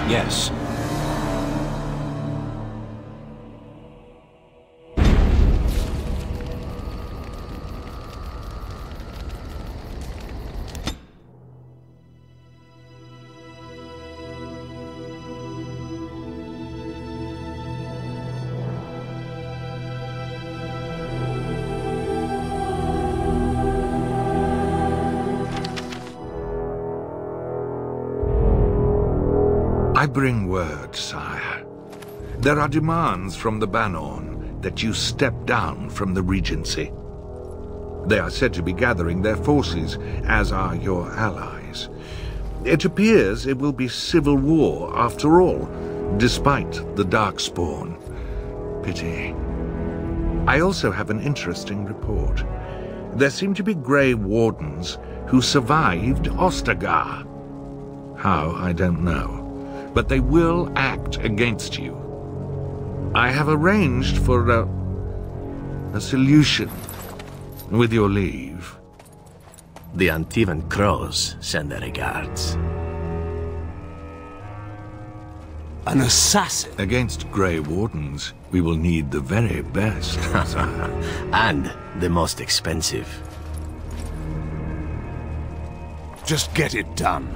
Yes. I bring word, sire. There are demands from the Bannorn that you step down from the Regency. They are said to be gathering their forces, as are your allies. It appears it will be civil war after all, despite the Darkspawn. Pity. I also have an interesting report. There seem to be Grey Wardens who survived Ostagar. How, I don't know. But they will act against you. I have arranged for a solution, with your leave. The Antivan Crows send their regards. An assassin? Against Grey Wardens, we will need the very best. And the most expensive. Just get it done.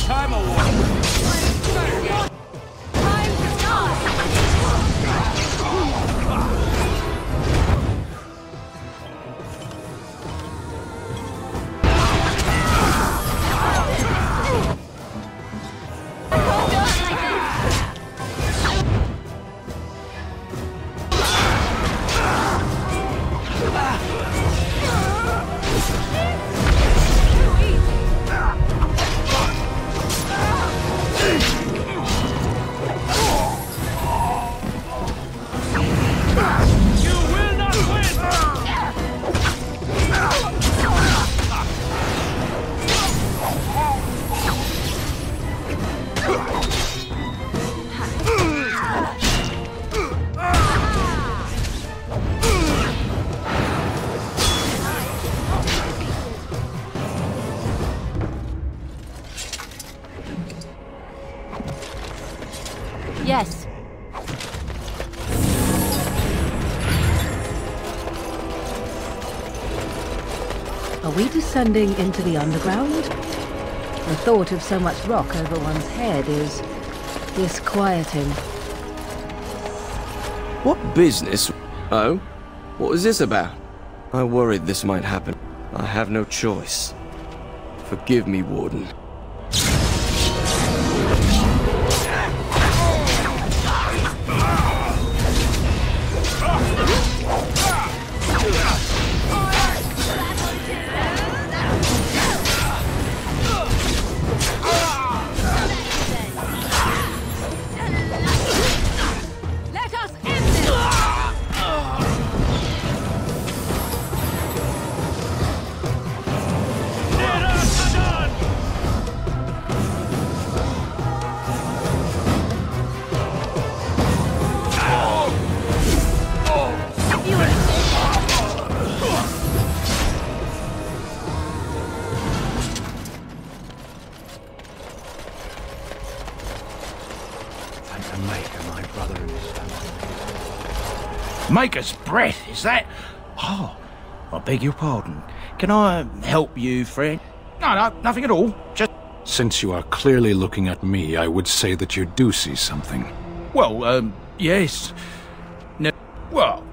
Time away. Time to die. Yes. Are we descending into the underground? The thought of so much rock over one's head is disquieting. What business? Oh? What is this about? I worried this might happen. I have no choice. Forgive me, Warden. Maker's breath, is that? Oh, I beg your pardon. Can I help you, friend? No, nothing at all. Just... Since you are clearly looking at me, I would say that you do see something. Well, yes. No, well,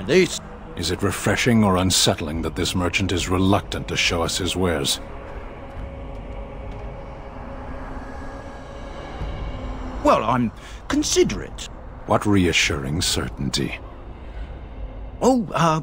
this... Is it refreshing or unsettling that this merchant is reluctant to show us his wares? Well, I'm considerate. What reassuring certainty. Oh,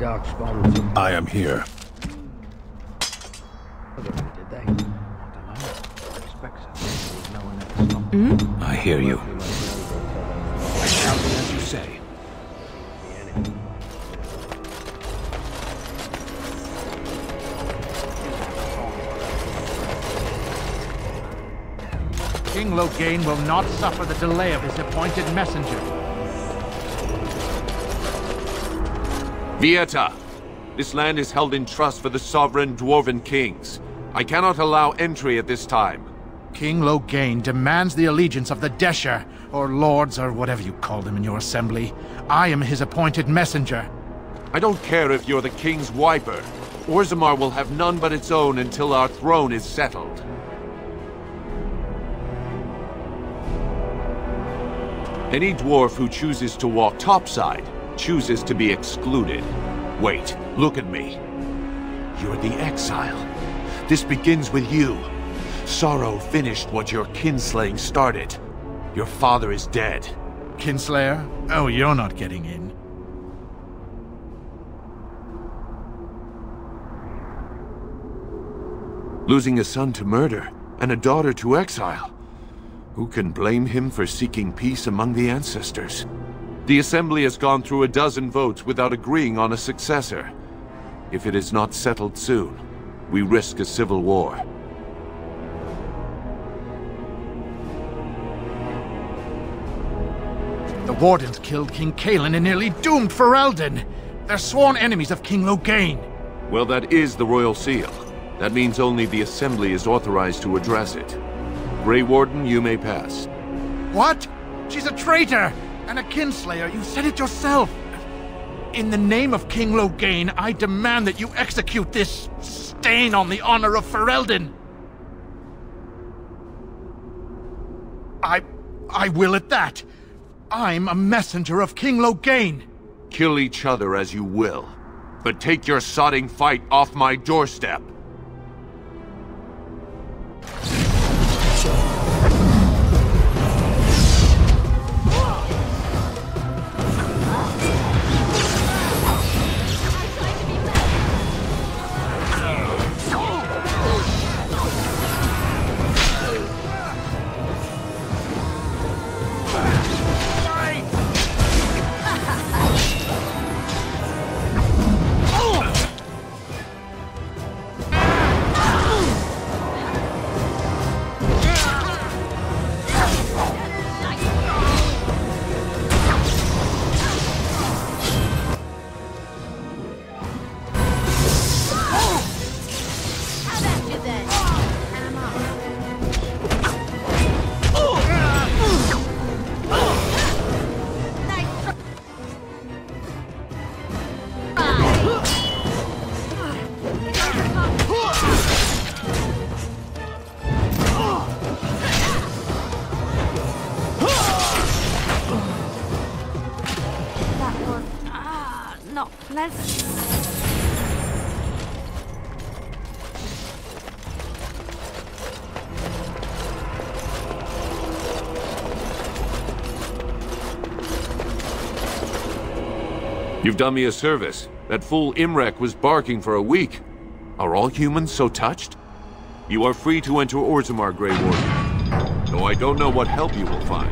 dark spawned some I am here. did they? I don't know. I expect so. No one ever stopped. I hear you. Shouting as you say. King Loghain will not suffer the delay of his appointed messenger. Vieta, this land is held in trust for the sovereign dwarven kings. I cannot allow entry at this time. King Loghain demands the allegiance of the Desher, or lords, or whatever you call them in your assembly. I am his appointed messenger. I don't care if you're the king's wiper. Orzammar will have none but its own until our throne is settled. Any dwarf who chooses to walk topside chooses to be excluded. Wait, look at me. You're the exile. This begins with you. Sorrow finished what your kinslaying started. Your father is dead. Kinslayer? Oh, you're not getting in. Losing a son to murder, and a daughter to exile. Who can blame him for seeking peace among the ancestors? The Assembly has gone through a dozen votes without agreeing on a successor. If it is not settled soon, we risk a civil war. The Wardens killed King Cailan and nearly doomed Ferelden. They're sworn enemies of King Loghain. Well, that is the Royal Seal. That means only the Assembly is authorized to address it. Grey Warden, you may pass. What? She's a traitor! And a kinslayer, you said it yourself! In the name of King Loghain, I demand that you execute this stain on the honor of Ferelden! I will at that! I'm a messenger of King Loghain! Kill each other as you will, but take your sodding fight off my doorstep! You've done me a service. That fool Imrek was barking for a week. Are all humans so touched? You are free to enter Orzammar, Grey Warden. Though I don't know what help you will find.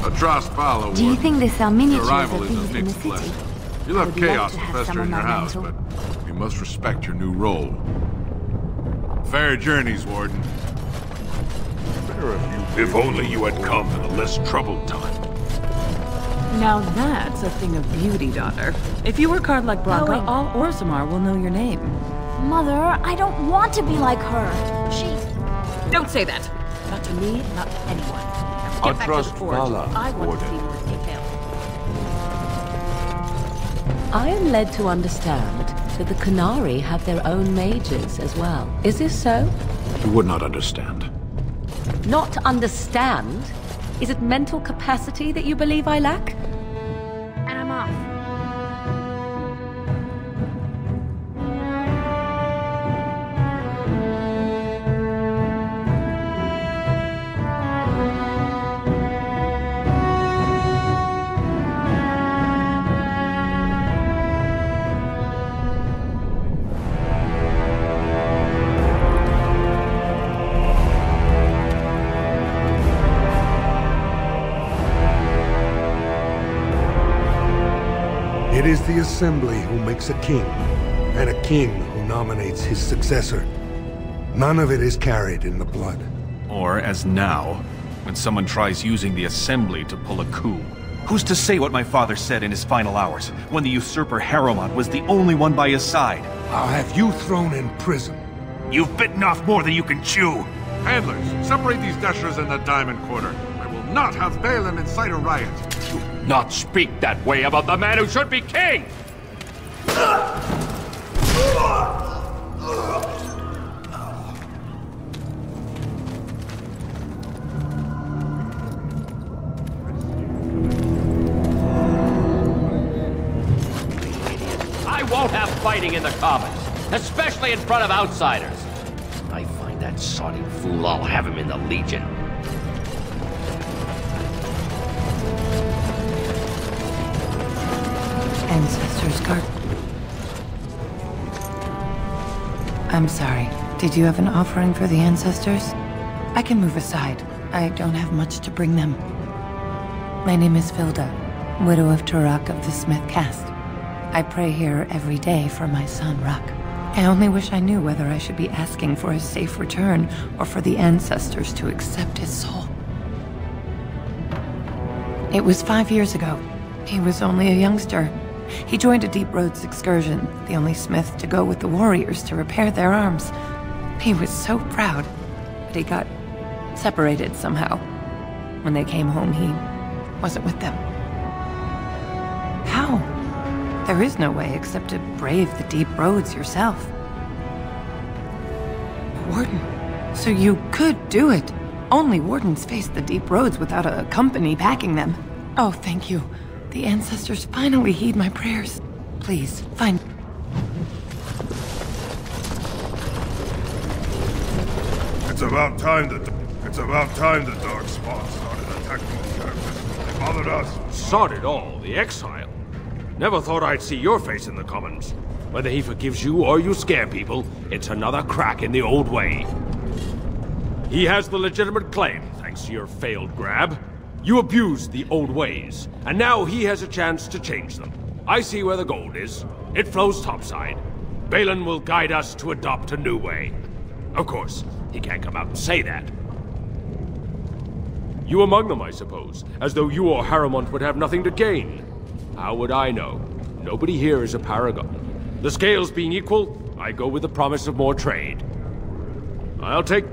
Atrast follow. Do you think they sell miniatures arrival of is a these in the mixed city? blessing. You'll have Would love chaos to to have fester some in on your my house, mantle. but we must respect your new role. Fair journeys, Warden. If only you had come at a less troubled time. Now that's a thing of beauty, daughter. If you work hard like Braga, Going. all Orzammar will know your name. Mother, I don't want to be like her. She's... Don't say that. Not to me, not to anyone. Now get back to Trust the forge. Vala, I want to see Warden. more detail. I am led to understand that the Qunari have their own mages as well. Is this so? You would not understand. Not understand? Is it mental capacity that you believe I lack? And I'm off. is the Assembly who makes a king, and a king who nominates his successor. None of it is carried in the blood. Or, as now, when someone tries using the Assembly to pull a coup. Who's to say what my father said in his final hours, when the usurper Harrowmont was the only one by his side? I'll have you thrown in prison. You've bitten off more than you can chew! Handlers, separate these dashers in the diamond quarter. I will not have Balin incite a riot. Do not speak that way about the man who should be king! I won't have fighting in the Commons, especially in front of outsiders. If I find that sodding fool, I'll have him in the Legion. Ancestors' Garden. I'm sorry. Did you have an offering for the ancestors? I can move aside. I don't have much to bring them. My name is Vilda, widow of Turok of the Smith caste. I pray here every day for my son, Rock. I only wish I knew whether I should be asking for his safe return or for the ancestors to accept his soul. It was 5 years ago. He was only a youngster. He joined a Deep Roads excursion, the only smith to go with the warriors to repair their arms. He was so proud, but he got separated somehow. When they came home, he wasn't with them. How? There is no way except to brave the Deep Roads yourself. Warden, so you could do it. Only wardens face the Deep Roads without a company backing them. Oh, thank you. The ancestors finally heed my prayers. Please, find... It's about time the dark spawn started attacking the characters. They bothered us. Sod it all, the exile. Never thought I'd see your face in the Commons. Whether he forgives you or you scare people, it's another crack in the old way. He has the legitimate claim, thanks to your failed grab. You abused the old ways, and now he has a chance to change them. I see where the gold is. It flows topside. Balin will guide us to adopt a new way. Of course, he can't come out and say that. You among them, I suppose, as though you or Harrowmont would have nothing to gain. How would I know? Nobody here is a paragon. The scales being equal, I go with the promise of more trade. I'll take...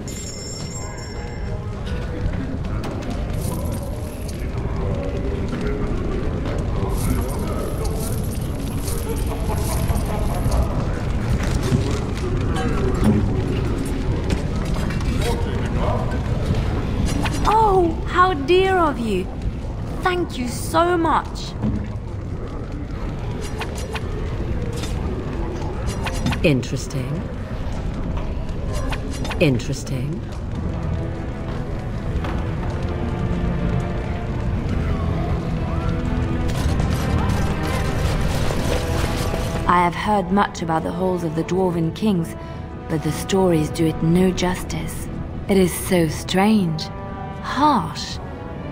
Oh, how dear of you. Thank you so much. Interesting. Interesting. I have heard much about the halls of the Dwarven Kings, but the stories do it no justice. It is so strange, harsh,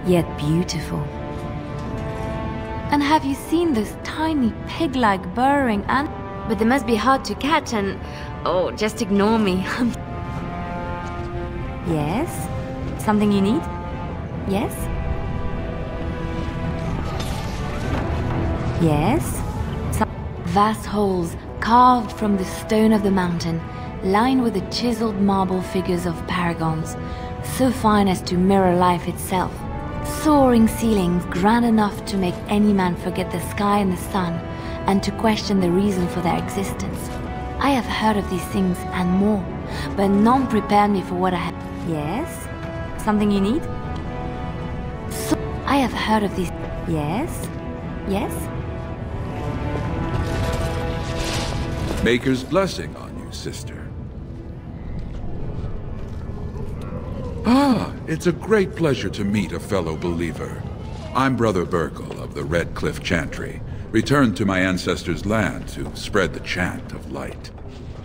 yet beautiful. And have you seen those tiny pig-like burrowing ants? But they must be hard to catch and... Oh, just ignore me. Yes? Something you need? Yes? Yes? Vast holes carved from the stone of the mountain, lined with the chiseled marble figures of paragons, so fine as to mirror life itself. Soaring ceilings grand enough to make any man forget the sky and the sun, and to question the reason for their existence. I have heard of these things and more, but none prepared me for what I have. Yes? Something you need? So I have heard of these. Yes? Yes? Maker's blessing on you, sister. Ah, it's a great pleasure to meet a fellow believer. I'm Brother Burkle of the Red Cliff Chantry, returned to my ancestors' land to spread the chant of light.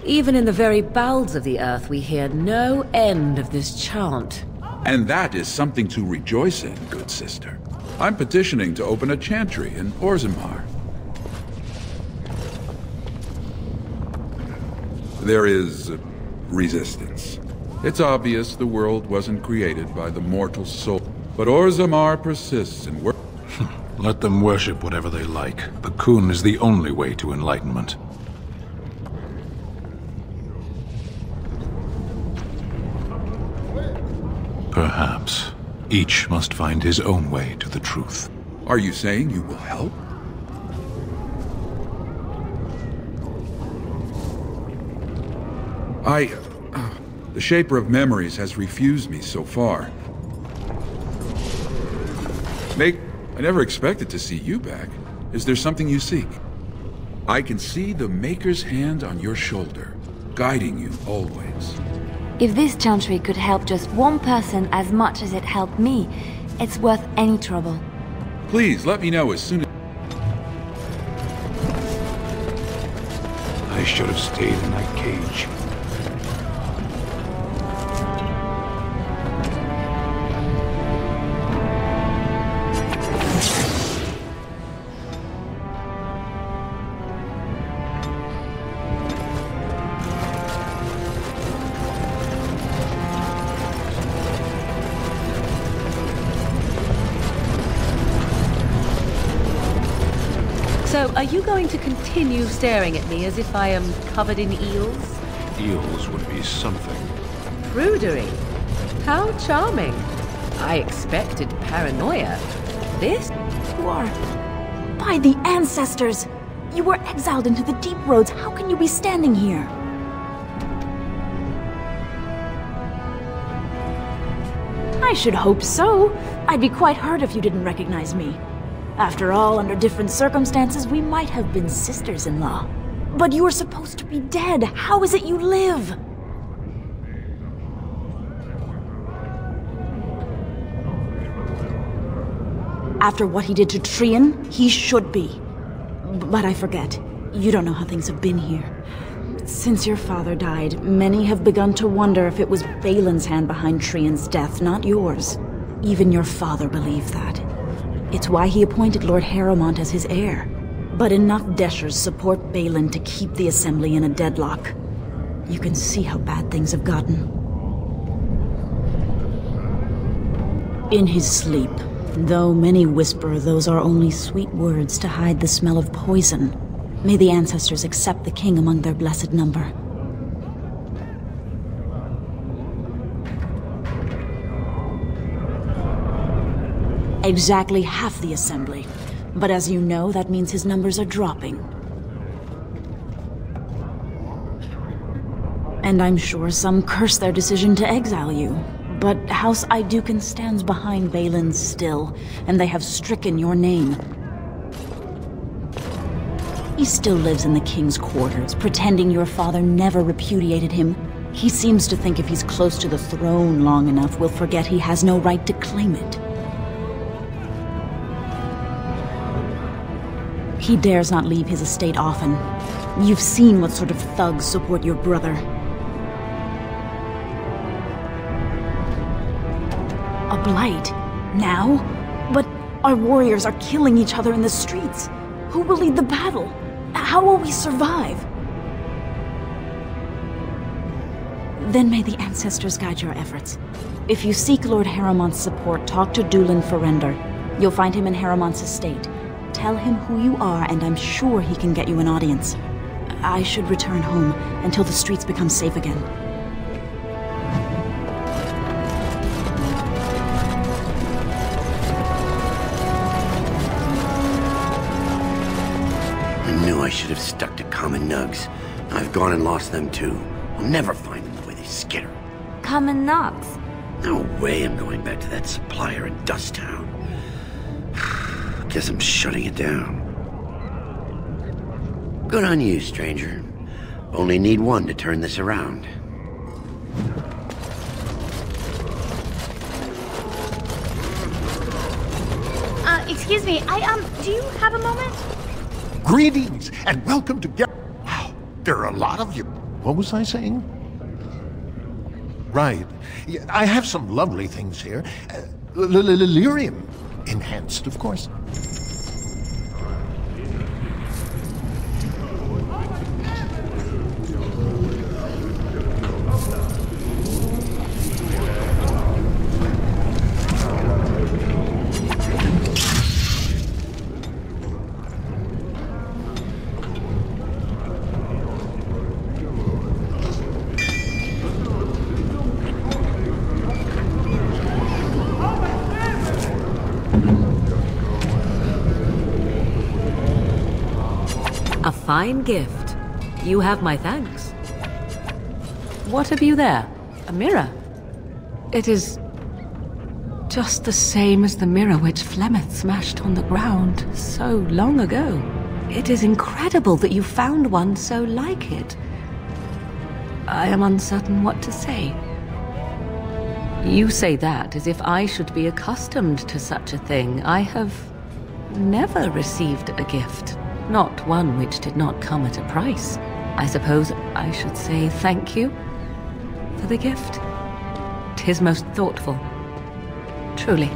Even in the very bowels of the earth, we hear no end of this chant. And that is something to rejoice in, good sister. I'm petitioning to open a chantry in Orzammar. There is resistance. It's obvious the world wasn't created by the mortal soul. But Orzammar persists in work. Let them worship whatever they like. The Khun is the only way to enlightenment. Perhaps. Each must find his own way to the truth. Are you saying you will help? The Shaper of Memories has refused me so far. I never expected to see you back. Is there something you seek? I can see the Maker's hand on your shoulder, guiding you always. If this chantry could help just one person as much as it helped me, it's worth any trouble. Please, let me know as soon as... I should have stayed in that cage. So, are you going to continue staring at me as if I am covered in eels? Eels would be something. Prudery. How charming. I expected paranoia. This? You are... By the ancestors! You were exiled into the deep roads. How can you be standing here? I should hope so. I'd be quite hurt if you didn't recognize me. After all, under different circumstances, we might have been sisters-in-law. But you were supposed to be dead. How is it you live? After what he did to Trian, he should be. But I forget. You don't know how things have been here. Since your father died, many have begun to wonder if it was Balin's hand behind Trian's death, not yours. Even your father believed that. It's why he appointed Lord Harrowmont as his heir. But enough Deshers support Balin to keep the Assembly in a deadlock. You can see how bad things have gotten. In his sleep, though many whisper those are only sweet words to hide the smell of poison, may the ancestors accept the king among their blessed number. Exactly half the Assembly. But as you know, that means his numbers are dropping. And I'm sure some curse their decision to exile you. But House Iduken stands behind Balin still, and they have stricken your name. He still lives in the king's quarters, pretending your father never repudiated him. He seems to think if he's close to the throne long enough, we'll forget he has no right to claim it. He dares not leave his estate often. You've seen what sort of thugs support your brother. A blight? Now? But our warriors are killing each other in the streets. Who will lead the battle? How will we survive? Then may the ancestors guide your efforts. If you seek Lord Harrowmont's support, talk to Dulin Ferender. You'll find him in Harrowmont's estate. Tell him who you are, and I'm sure he can get you an audience. I should return home until the streets become safe again. I knew I should have stuck to common nugs. I've gone and lost them too. I'll never find them the way they skitter. Common nugs? No way I'm going back to that supplier in Dust Town. Guess I'm shutting it down. Good on you, stranger. Only need one to turn this around. Excuse me, do you have a moment? Greetings, and welcome to Wow, there are a lot of you. What was I saying? Right. Yeah, I have some lovely things here. Lyrium enhanced, of course. A fine gift. You have my thanks. What have you there? A mirror? It is just the same as the mirror which Flemeth smashed on the ground so long ago. It is incredible that you found one so like it. I am uncertain what to say. You say that as if I should be accustomed to such a thing. I have never received a gift, not one which did not come at a price. I suppose I should say thank you for the gift. 'Tis most thoughtful, truly.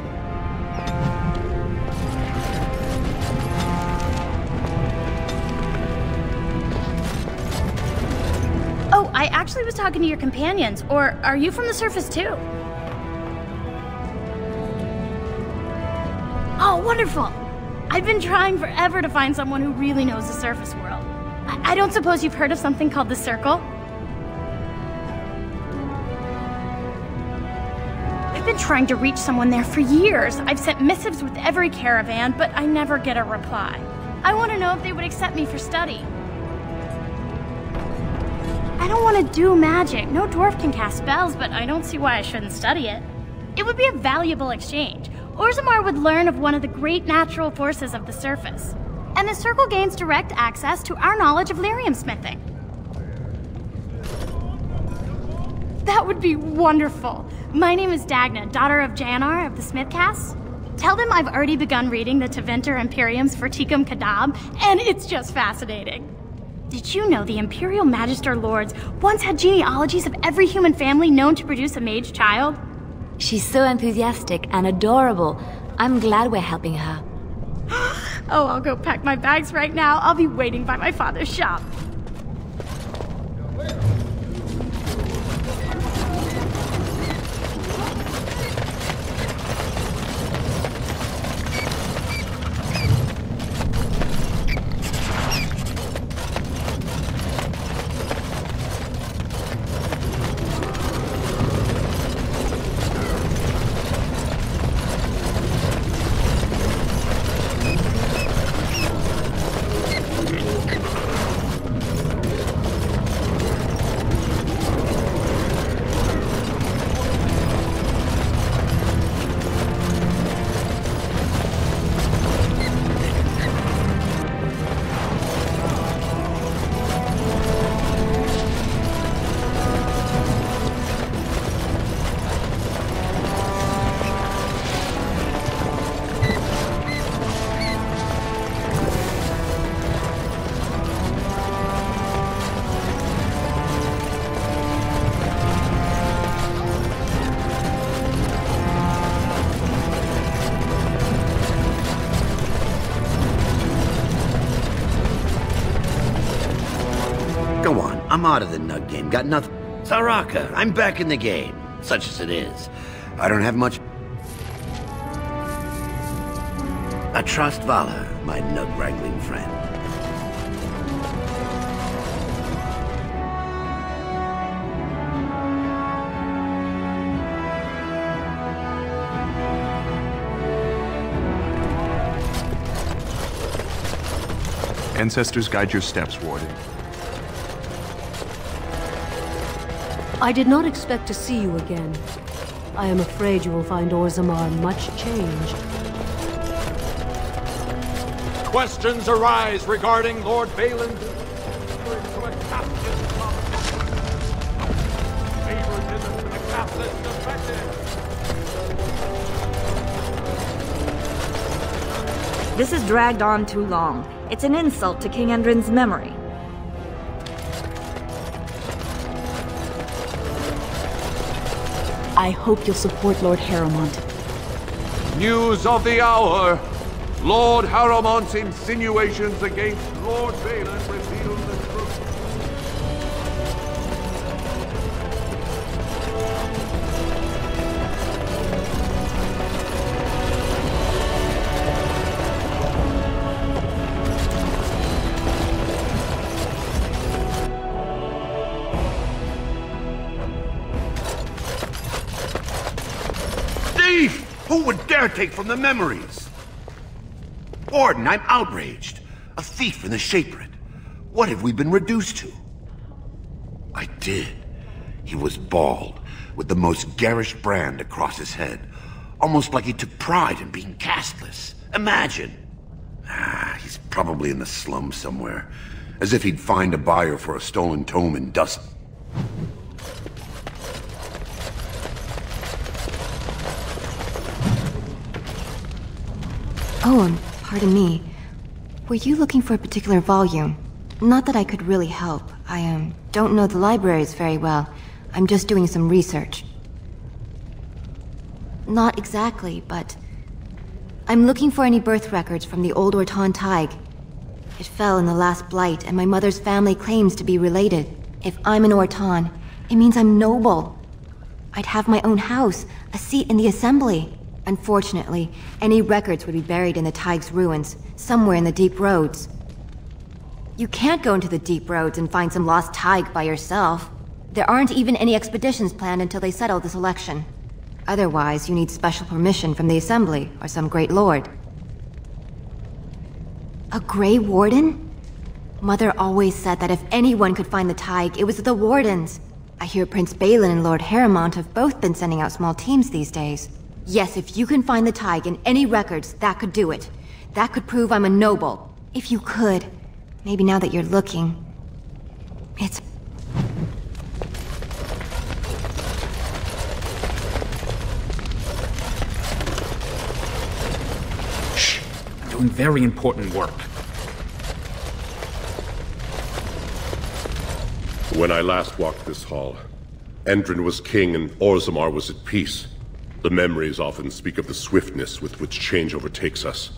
Oh, I actually was talking to your companions, or are you from the surface too? Oh, wonderful! I've been trying forever to find someone who really knows the surface world. I don't suppose you've heard of something called the Circle? I've been trying to reach someone there for years. I've sent missives with every caravan, but I never get a reply. I want to know if they would accept me for study. I don't want to do magic. No dwarf can cast spells, but I don't see why I shouldn't study it. It would be a valuable exchange. Orzammar would learn of one of the great natural forces of the surface. And the Circle gains direct access to our knowledge of lyrium smithing. That would be wonderful. My name is Dagna, daughter of Janar of the Smithcasts. Tell them I've already begun reading the Tevinter Imperiums for Tikum Kadab, and it's just fascinating. Did you know the Imperial Magister Lords once had genealogies of every human family known to produce a mage child? She's so enthusiastic and adorable. I'm glad we're helping her. Oh, I'll go pack my bags right now. I'll be waiting by my father's shop. I'm out of the nug game. Got nothing. Saraka, I'm back in the game. Such as it is. I don't have much. I trust Vala, my nug-wrangling friend. Ancestors guide your steps, Warden. I did not expect to see you again. I am afraid you will find Orzammar much changed. Questions arise regarding Lord Balin's favoritism to the Catholics defected. This has dragged on too long. It's an insult to King Endrin's memory. I hope you'll support Lord Harrowmont. News of the hour! Lord Harrowmont's insinuations against Lord Balin reveal the truth. Who would dare dare take from the memories? Warden, I'm outraged. A thief in the Shapered. What have we been reduced to? I did. He was bald, with the most garish brand across his head. Almost like he took pride in being castless. Imagine. He's probably in the slums somewhere. As if he'd find a buyer for a stolen tome in dust. Oh, pardon me. Were you looking for a particular volume? Not that I could really help. I, don't know the libraries very well. I'm just doing some research. Not exactly, but... I'm looking for any birth records from the old Orton Tig. It fell in the last blight, and my mother's family claims to be related. If I'm an Orton, it means I'm noble. I'd have my own house, a seat in the assembly. Unfortunately, any records would be buried in the Tig's ruins, somewhere in the deep roads. You can't go into the deep roads and find some lost Tig by yourself. There aren't even any expeditions planned until they settle this election. Otherwise, you need special permission from the Assembly or some great lord. A Grey Warden? Mother always said that if anyone could find the Tig, it was the Wardens. I hear Prince Balin and Lord Harrowmont have both been sending out small teams these days. Yes, if you can find the Tig in any records, that could do it. That could prove I'm a noble. If you could. Maybe now that you're looking. It's... Shh! I'm doing very important work. When I last walked this hall, Endrin was king and Orzammar was at peace. The memories often speak of the swiftness with which change overtakes us.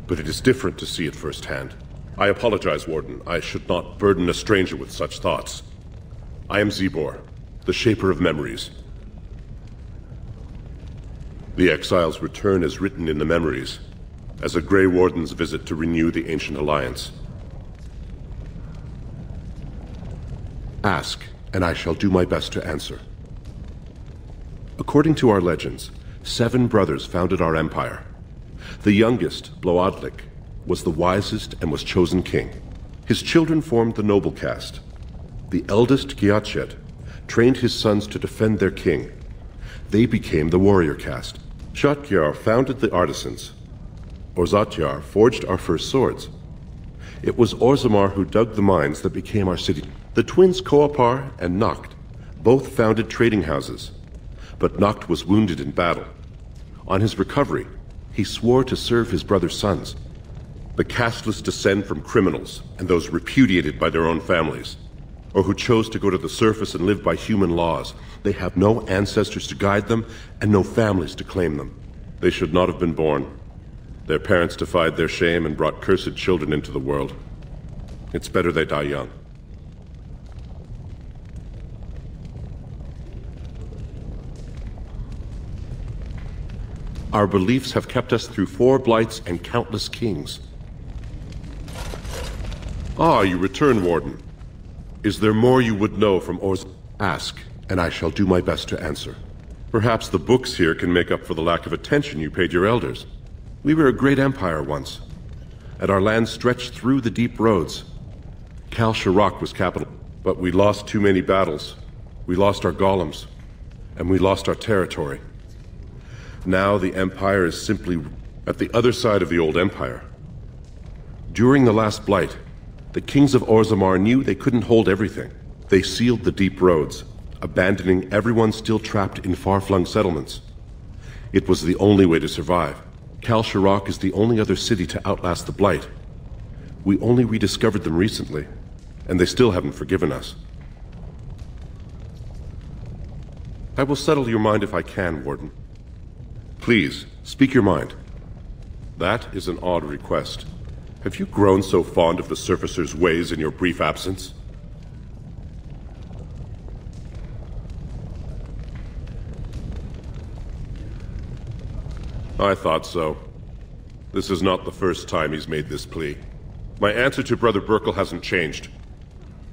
But it is different to see it firsthand. I apologize, Warden. I should not burden a stranger with such thoughts. I am Zebor, the Shaper of Memories. The Exile's return is written in the memories, as a Grey Warden's visit to renew the ancient alliance. Ask, and I shall do my best to answer. According to our legends, 7 brothers founded our empire. The youngest, Bloadlik, was the wisest and was chosen king. His children formed the noble caste. The eldest, Giachet, trained his sons to defend their king. They became the warrior caste. Shotgyar founded the artisans. Orzatyar forged our first swords. It was Orzammar who dug the mines that became our city. The twins Koapar and Noct both founded trading houses. But Noct was wounded in battle. On his recovery, he swore to serve his brother's sons. The casteless descend from criminals and those repudiated by their own families, or who chose to go to the surface and live by human laws. They have no ancestors to guide them and no families to claim them. They should not have been born. Their parents defied their shame and brought cursed children into the world. It's better they die young. Our beliefs have kept us through 4 blights and countless kings. Ah, you return, Warden. Is there more you would know from Orz? Ask, and I shall do my best to answer. Perhaps the books here can make up for the lack of attention you paid your elders. We were a great empire once, and our land stretched through the deep roads. Kal Shirak was capital, but we lost too many battles. We lost our golems, and we lost our territory. Now the Empire is simply at the other side of the old Empire. During the last blight, the kings of Orzammar knew they couldn't hold everything. They sealed the deep roads, abandoning everyone still trapped in far-flung settlements. It was the only way to survive. Kal Shirak is the only other city to outlast the blight. We only rediscovered them recently, and they still haven't forgiven us. I will settle your mind if I can, Warden. Please, speak your mind. That is an odd request. Have you grown so fond of the Surfacer's ways in your brief absence? I thought so. This is not the first time he's made this plea. My answer to Brother Burkle hasn't changed.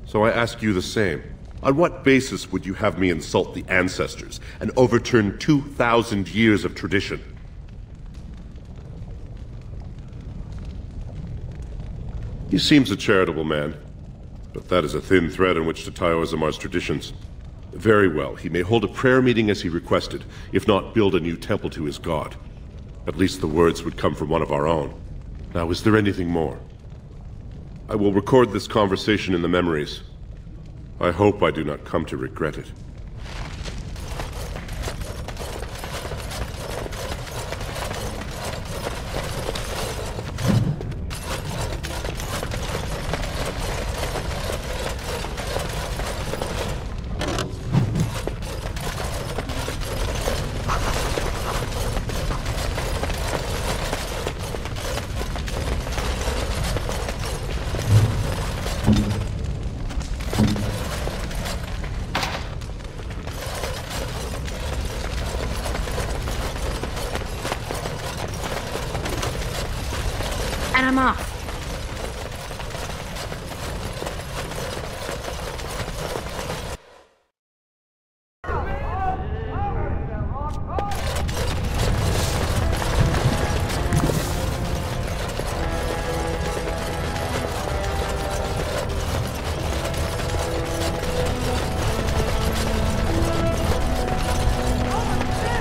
So I ask you the same. On what basis would you have me insult the ancestors and overturn 2,000 years of tradition? He seems a charitable man, but that is a thin thread on which to tie Orzamar's traditions. Very well, he may hold a prayer meeting as he requested, if not build a new temple to his god. At least the words would come from one of our own. Now, is there anything more? I will record this conversation in the memories. I hope I do not come to regret it. And I'm off.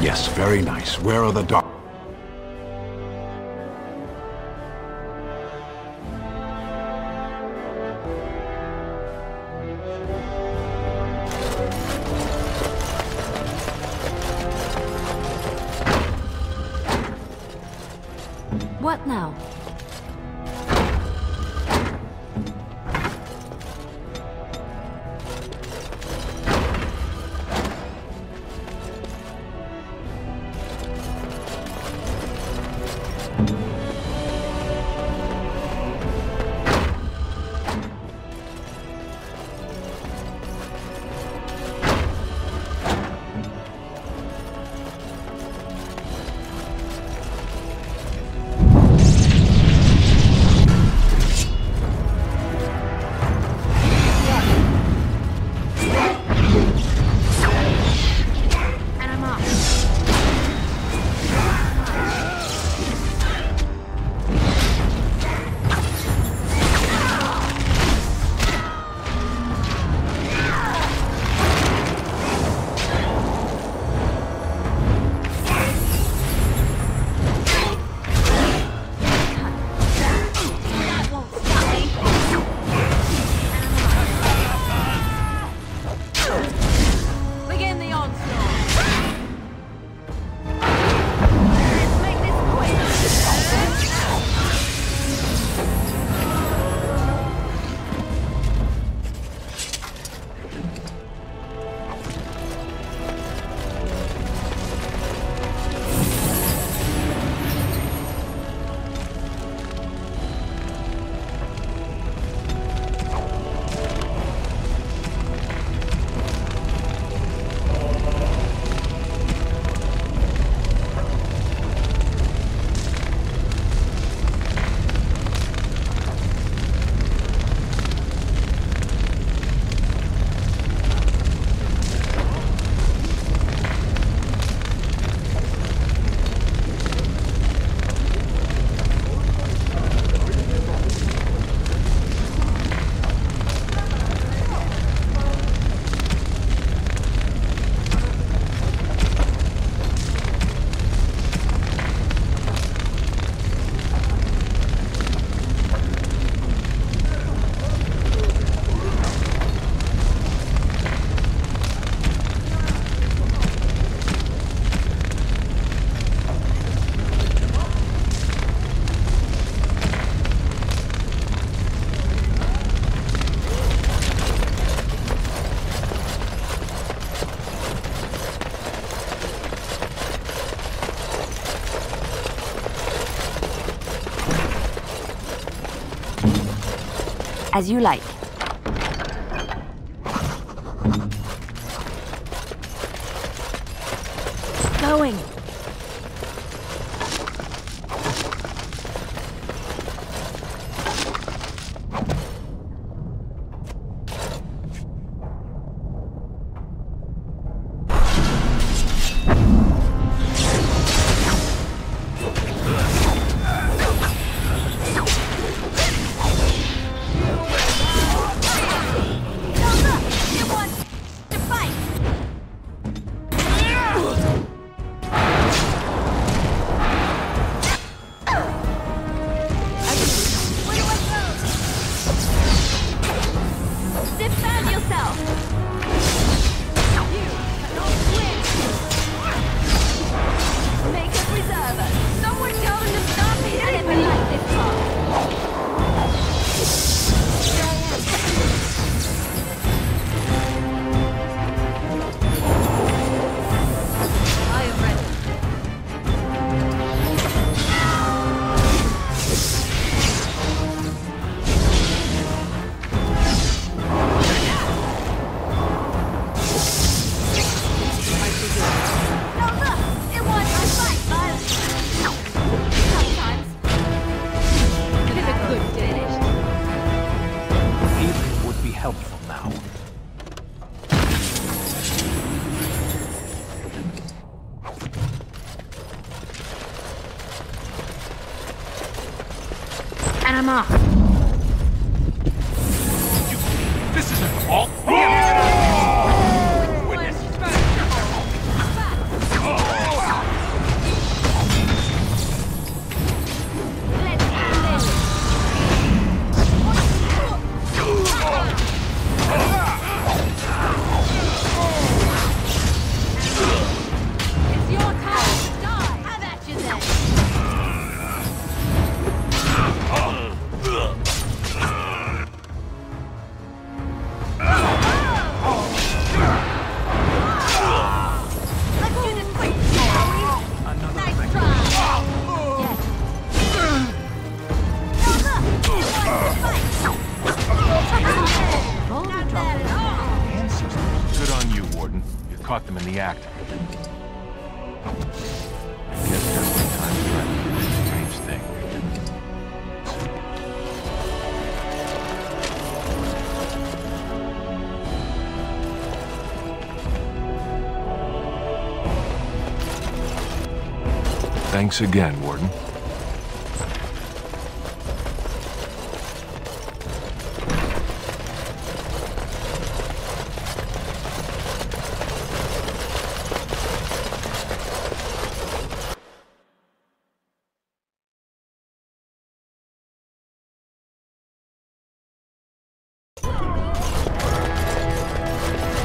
Yes, very nice. Where are the dogs? What now? As you like. Going. Get him off! This isn't the fault. Caught them in the act. I guess that's the time to try to do this strange thing. Thanks again, Warden.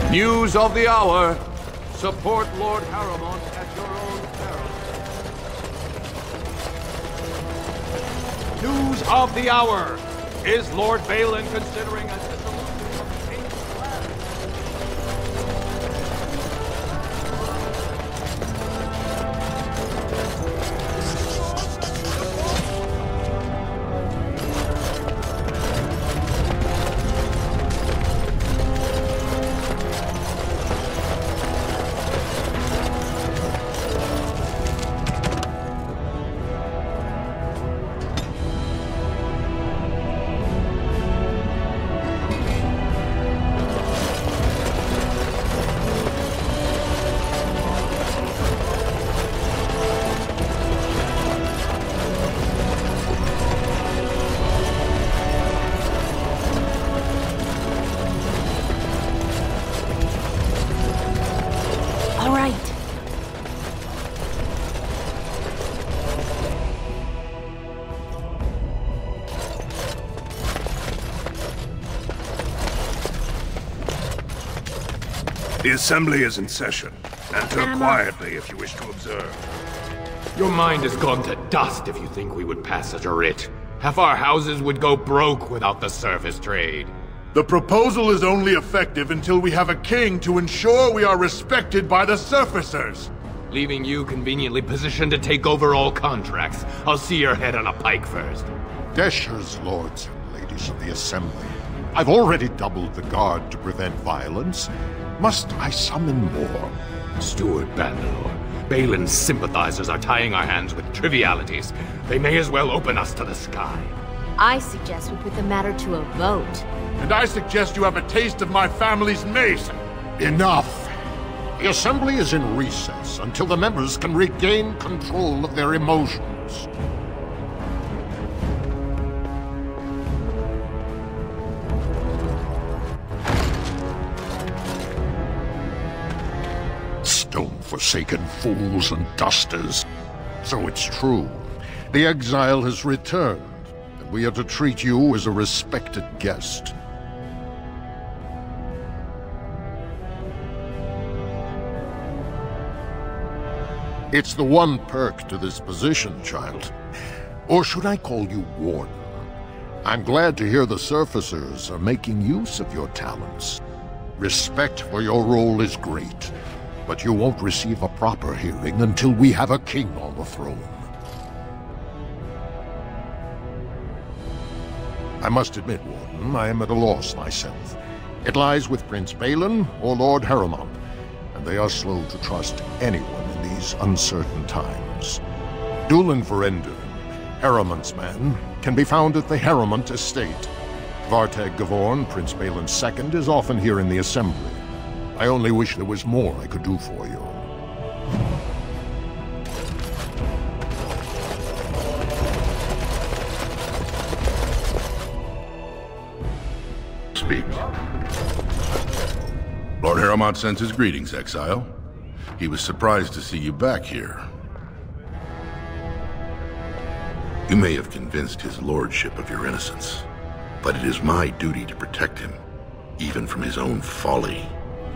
News of the hour. Support Lord Harrowmont at your own peril. News of the hour. Is Lord Balin considering a dissolution of the King's plan? The Assembly is in session. Enter quietly if you wish to observe. Your mind has gone to dust if you think we would pass such a writ. Half our houses would go broke without the surface trade. The proposal is only effective until we have a king to ensure we are respected by the surfacers. Leaving you conveniently positioned to take over all contracts. I'll see your head on a pike first. Deshers, lords and ladies of the Assembly. I've already doubled the guard to prevent violence. Must I summon more? Steward Bandalore, Balin's sympathizers are tying our hands with trivialities. They may as well open us to the sky. I suggest we put the matter to a vote. And I suggest you have a taste of my family's mace. Enough! The Assembly is in recess until the members can regain control of their emotions. Stone-forsaken fools and dusters. So it's true. The exile has returned, and we are to treat you as a respected guest. It's the one perk to this position, child. Or should I call you Warden? I'm glad to hear the surfacers are making use of your talents. Respect for your role is great, but you won't receive a proper hearing until we have a king on the throne. I must admit, Warden, I am at a loss myself. It lies with Prince Balin or Lord Harrowmont, and they are slow to trust anyone in these uncertain times. Dulin Verender, Harrowmont's man, can be found at the Harrowmont estate. Vartag Gavorn, Prince Balin's second, is often here in the Assembly. I only wish there was more I could do for you. speak. Lord Harrowmont sends his greetings, Exile. He was surprised to see you back here. You may have convinced his lordship of your innocence, but it is my duty to protect him, even from his own folly.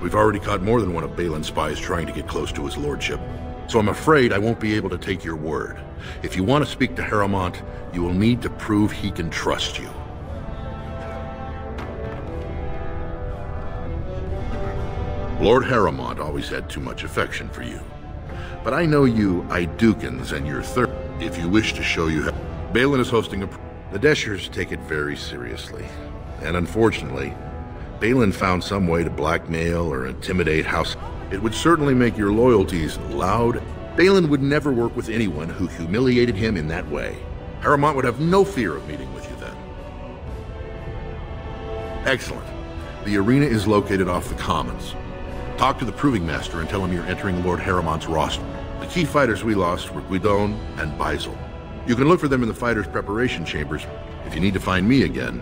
We've already caught more than one of Balin's spies trying to get close to his lordship, so I'm afraid I won't be able to take your word. If you want to speak to Harrowmont, you will need to prove he can trust you. Lord Harrowmont always had too much affection for you. But I know you Idukans and your third. If you wish to show you how... Balin is hosting a... The Deshers take it very seriously. And unfortunately, Balin found some way to blackmail or intimidate House... It would certainly make your loyalties loud. Balin would never work with anyone who humiliated him in that way. Harrowmont would have no fear of meeting with you then. Excellent. The arena is located off the Commons. Talk to the Proving Master and tell him you're entering Lord Harrowmont's roster. The key fighters we lost were Guidon and Baisel. You can look for them in the fighters' preparation chambers. If you need to find me again,